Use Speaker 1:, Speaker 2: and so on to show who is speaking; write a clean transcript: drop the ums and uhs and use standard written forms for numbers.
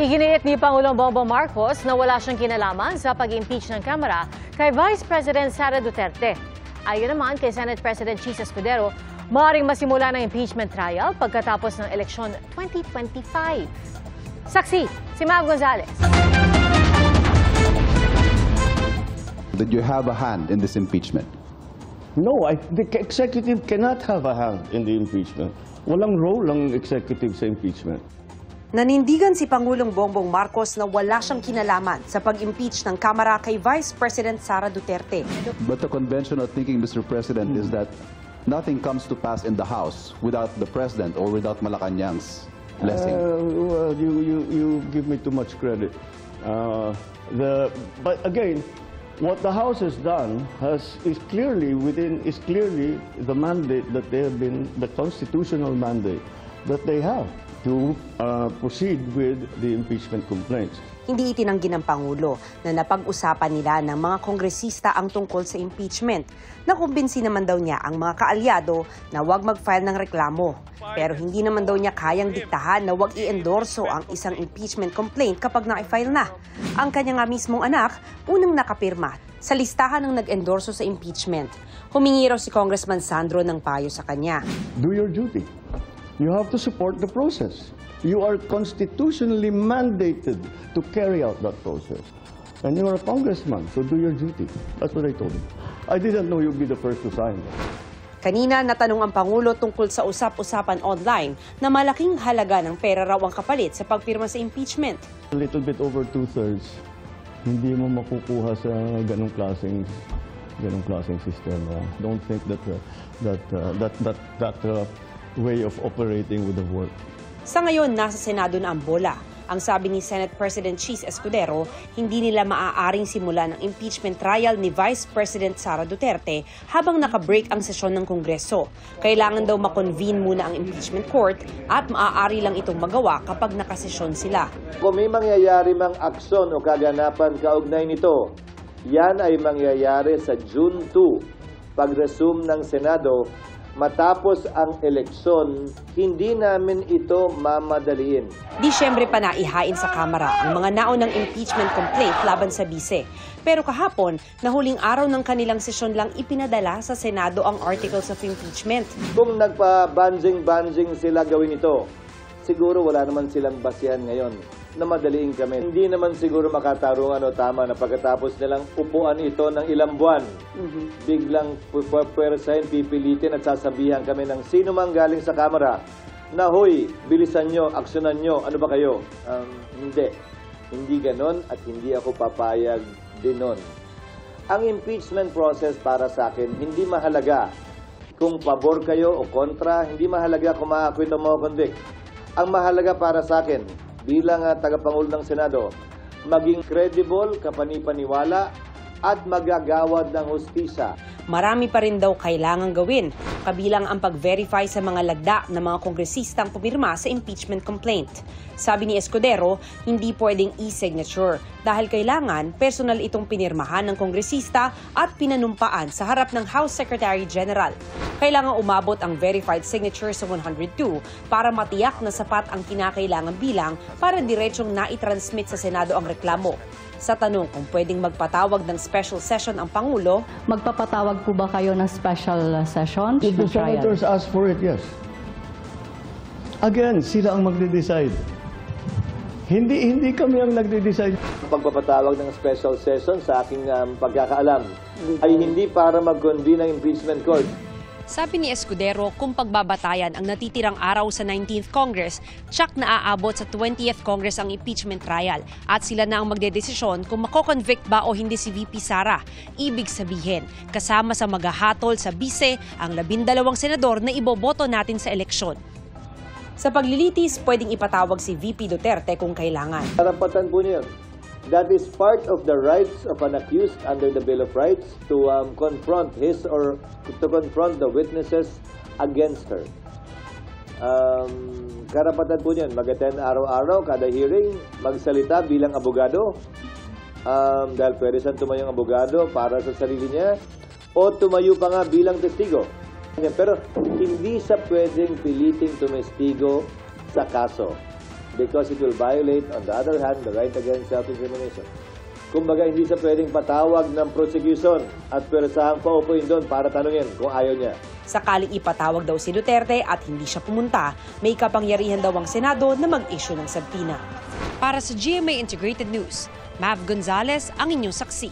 Speaker 1: Iginiit ni Pangulong Bongbong Marcos na wala siyang kinalaman sa pag-impeach ng Kamara kay Vice President Sara Duterte. Ayon naman kay Senate President Chis Escudero, maaaring masimula ng impeachment trial pagkatapos ng eleksyon 2025. Saksi, si Mav Gonzalez.
Speaker 2: Did you have a hand in this impeachment?
Speaker 3: No, the executive cannot have a hand in the impeachment. Walang role ang executive sa impeachment.
Speaker 4: Nanindigan si Pangulong Bongbong Marcos na wala siyang kinalaman sa pag-impeach ng Kamara kay Vice President Sara Duterte.
Speaker 2: But the conventional thinking, Mr. President, is that nothing comes to pass in the House without the President or without Malacanang's blessing.
Speaker 3: Well, you give me too much credit. But again, what the House has done is clearly the mandate that they have been, the constitutional mandate that they have to proceed with the impeachment complaints.
Speaker 4: Hindi itinanggi ng Pangulo na napag-usapan nila ng mga kongresista ang tungkol sa impeachment. Nakumbinsi naman daw niya ang mga kaalyado na huwag mag-file ng reklamo. Pero hindi naman daw niya kayang diktahan na huwag i-endorso ang isang impeachment complaint kapag na-file na. Ang kanya nga mismong anak, unang nakapirma sa listahan ng nag-endorso sa impeachment. Humingi raw si Congressman Sandro ng payo sa kanya.
Speaker 3: Do your duty. You have to support the process. You are constitutionally mandated to carry out that process. And you are a congressman, so do your duty. That's what I told him. I didn't know you'd be the first to sign.
Speaker 4: Kanina, natanong ang Pangulo tungkol sa usap-usapan online na malaking halaga ng pera raw ang kapalit sa pagpirma sa impeachment.
Speaker 3: A little bit over 2/3, hindi mo makukuha sa ganong klaseng sistema. Don't think that way of operating would have worked.
Speaker 4: Sa ngayon, nasa Senado na ang bola. Ang sabi ni Senate President Chis Escudero, hindi nila maaaring simulan ang impeachment trial ni Vice President Sara Duterte habang naka-break ang sesyon ng Kongreso. Kailangan daw makonvene muna ang impeachment court at maaari lang itong magawa kapag nakasesyon sila.
Speaker 5: Kung may mangyayari mang aksyon o kaganapan kaugnay nito, yan ay mangyayari sa June 2, pag-resume ng Senado. Matapos ang eleksyon, hindi namin ito mamadaliin.
Speaker 4: Disyembre pa na ihain sa Kamara ang mga naunang impeachment complaint laban sa bise. Pero kahapon, na huling araw ng kanilang sesyon lang ipinadala sa Senado ang articles of impeachment.
Speaker 5: Kung nagpa-banjing sila gawin ito, siguro wala naman silang basihan ngayon na madaliin kami. Hindi naman siguro makatarungan o tama na pagkatapos nilang upuan ito ng ilang buwan. Biglang pwersahin, pipilitin at sasabihan kami ng sino mang galing sa Kamara na, hoy, bilisan nyo, aksyonan nyo, ano ba kayo? Hindi. Hindi ganon at hindi ako papayag din nun. Ang impeachment process para sa akin, hindi mahalaga kung pabor kayo o kontra, hindi mahalaga kung ma-acquit o ma-convict. Ang mahalaga para sa akin, bilang tagapangulo ng Senado, maging credible, kapanipaniwala, at magagawad ng hustisya.
Speaker 4: Marami pa rin daw kailangang gawin, kabilang ang pag-verify sa mga lagda ng mga kongresistang pumirma sa impeachment complaint. Sabi ni Escudero, hindi pwedeng e-signature dahil kailangan personal itong pinirmahan ng kongresista at pinanumpaan sa harap ng House Secretary General. Kailangan umabot ang verified signature sa 102 para matiyak na sapat ang kinakailangan bilang para diretsong naitransmit sa Senado ang reklamo. Sa tanong kung pwedeng magpatawag ng special session ang Pangulo,
Speaker 6: magpapatawag po ba kayo ng special session?
Speaker 3: If the senators ask for it, yes. Again, sila ang magde-decide. Hindi kami ang nagde-decide.
Speaker 5: Pagpapatawag ng special session sa aking pagkakaalam ay hindi para mag-convene ng impeachment court.
Speaker 4: Sabi ni Escudero, kung pagbabatayan ang natitirang araw sa 19th Congress, tsak na aabot sa 20th Congress ang impeachment trial at sila na ang magdedesisyon kung mako-convict ba o hindi si VP Sara. Ibig sabihin, kasama sa maghahatol sa bise ang 12 senador na iboboto natin sa eleksyon. Sa paglilitis, pwedeng ipatawag si VP Duterte kung kailangan.
Speaker 5: Karapatan po niya. That is part of the rights of an accused under the Bill of Rights to confront his or to confront the witnesses against her. Karapatan po niyan, mag-attend araw-araw, kada hearing, magsalita bilang abogado. Dahil pwede siyang tumayo ang abogado para sa sarili niya o tumayo pa nga bilang testigo. Pero hindi siya pwedeng piliting tumestigo sa kaso. because it will violate, on the other hand, the right against self-incrimination. Kumbaga, hindi siya pwedeng patawag ng prosecution at pwersahang paupuin doon para tanungin kung ayaw niya.
Speaker 4: Sakaling ipatawag daw si Duterte at hindi siya pumunta, may kapangyarihan daw ang Senado na mag-issue ng subpoena. Para sa GMA Integrated News, Mav Gonzalez ang inyong saksi.